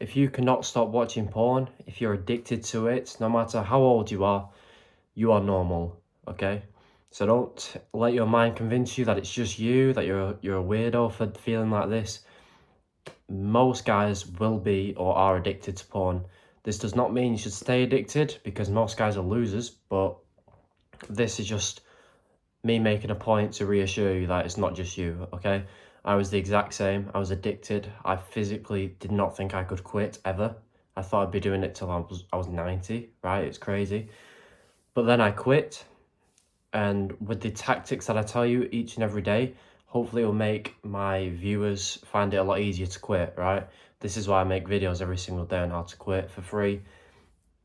if you cannot stop watching porn, if you're addicted to it, no matter how old you are normal, okay? So don't let your mind convince you that it's just you, that you're a weirdo for feeling like this. Most guys will be or are addicted to porn. This does not mean you should stay addicted, because most guys are losers, but this is just me making a point to reassure you that it's not just you, okay? I was the exact same. I was addicted. I physically did not think I could quit ever. I thought I'd be doing it till I was 90, right? It's crazy. But then I quit, and with the tactics that I tell you each and every day, hopefully it will make my viewers find it a lot easier to quit, right? This is why I make videos every single day on how to quit for free.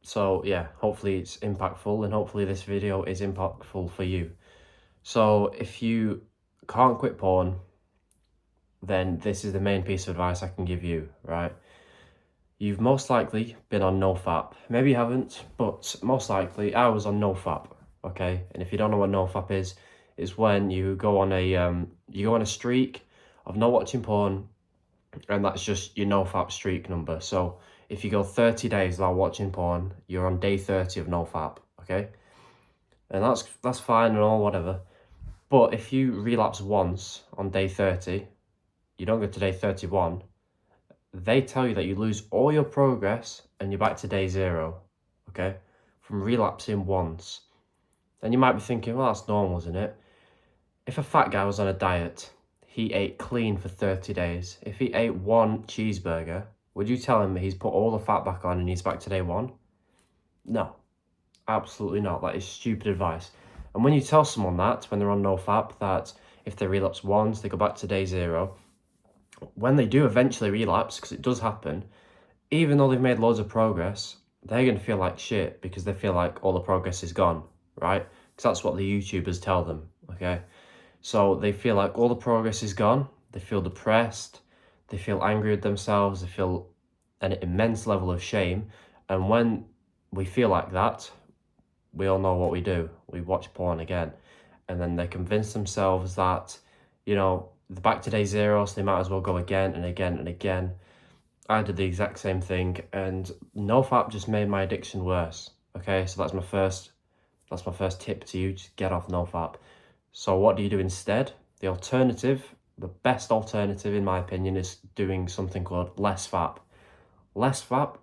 So yeah, hopefully it's impactful, and hopefully this video is impactful for you. So if you can't quit porn, then this is the main piece of advice I can give you, right? You've most likely been on NoFap. Maybe you haven't, but most likely I was on NoFap, okay? And if you don't know what NoFap is, it's when you go on a streak of not watching porn, and that's just your NoFap streak number. So if you go 30 days without watching porn, you're on day 30 of NoFap, okay? And that's fine and all, whatever. But if you relapse once on day 30, you don't go to day 31, they tell you that you lose all your progress and you're back to day 0, okay? From relapsing once. Then you might be thinking, well, that's normal, isn't it? If a fat guy was on a diet, he ate clean for 30 days. If he ate one cheeseburger, would you tell him he's put all the fat back on and he's back to day 1? No, absolutely not. That is stupid advice. And when you tell someone that, when they're on NoFap, that if they relapse once, they go back to day 0, when they do eventually relapse, because it does happen, even though they've made loads of progress, they're going to feel like shit because they feel like all the progress is gone, right? Because that's what the YouTubers tell them, okay? So they feel like all the progress is gone, they feel depressed, they feel angry at themselves, they feel an immense level of shame. And when we feel like that, we all know what we do. We watch porn again. And then they convince themselves that, you know, they're back to day 0, so they might as well go again and again and again. I did the exact same thing, and NoFap just made my addiction worse. Okay, so that's my first tip to you: just get off NoFap. So what do you do instead? The alternative, the best alternative in my opinion, is doing something called less fap. Less fap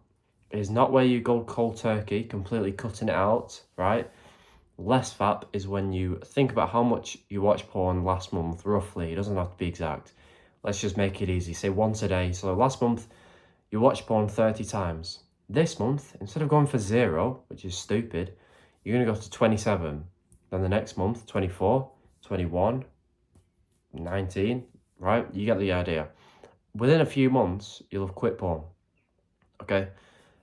is not where you go cold turkey, completely cutting it out, right? Less fap is when you think about how much you watch porn last month, roughly. It doesn't have to be exact. Let's just make it easy. Say once a day. So last month, you watched porn 30 times. This month, instead of going for 0, which is stupid, you're going to go to 27. Then the next month, 24, 21, 19, right? You get the idea. Within a few months, you'll have quit porn, okay?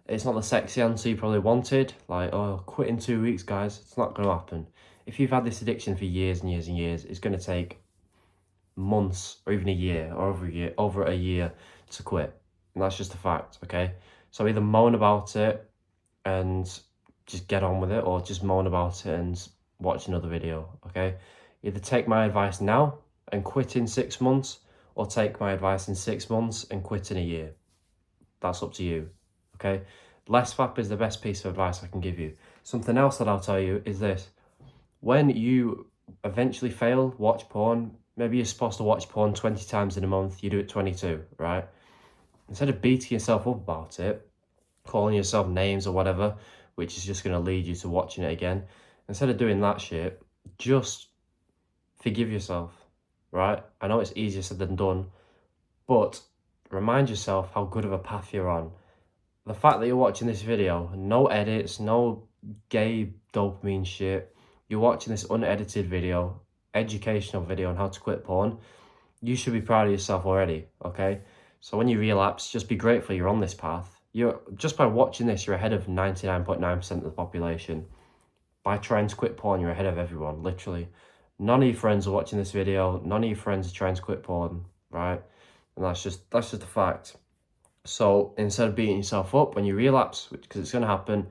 It's not the sexy answer you probably wanted, like, oh, quit in 2 weeks, guys. It's not going to happen. If you've had this addiction for years and years and years, it's going to take months or even a year or over a year to quit. And that's just a fact, okay? So either moan about it and just get on with it, or just moan about it and watch another video, okay? Either take my advice now and quit in 6 months, or take my advice in 6 months and quit in a year. That's up to you. Okay, less fap is the best piece of advice I can give you. Something else that I'll tell you is this: when you eventually fail, watch porn. Maybe you're supposed to watch porn 20 times in a month, you do it 22, right? Instead of beating yourself up about it, calling yourself names or whatever, which is just going to lead you to watching it again, instead of doing that shit, just forgive yourself, right? I know it's easier said than done, but remind yourself how good of a path you're on. The fact that you're watching this video, no edits, no gay dopamine shit, you're watching this unedited video, educational video on how to quit porn, you should be proud of yourself already, okay? So when you relapse, just be grateful you're on this path. Just by watching this, you're ahead of 99.9% of the population. By trying to quit porn, you're ahead of everyone, literally. None of your friends are watching this video, none of your friends are trying to quit porn, right? And that's just a fact. So instead of beating yourself up when you relapse, because it's going to happen,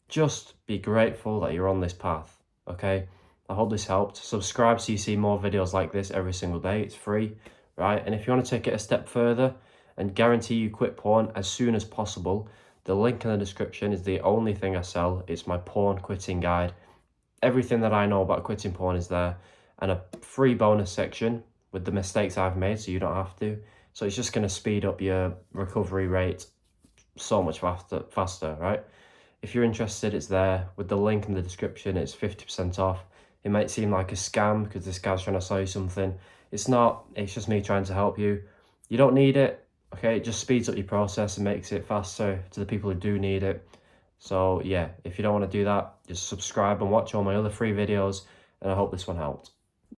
just be grateful that you're on this path, okay? I hope this helped. Subscribe so you see more videos like this every single day. It's free, right? And if you want to take it a step further and guarantee you quit porn as soon as possible. The link in the description is the only thing I sell. It's my porn quitting guide. Everything that I know about quitting porn is there, and a free bonus section with the mistakes I've made so you don't have to. So it's just going to speed up your recovery rate so much faster, right? If you're interested, it's there with the link in the description. It's 50% off. It might seem like a scam because this guy's trying to sell you something. It's not. It's just me trying to help you. You don't need it, okay? It just speeds up your process and makes it faster to the people who do need it. So yeah, if you don't want to do that, just subscribe and watch all my other free videos, and I hope this one helped.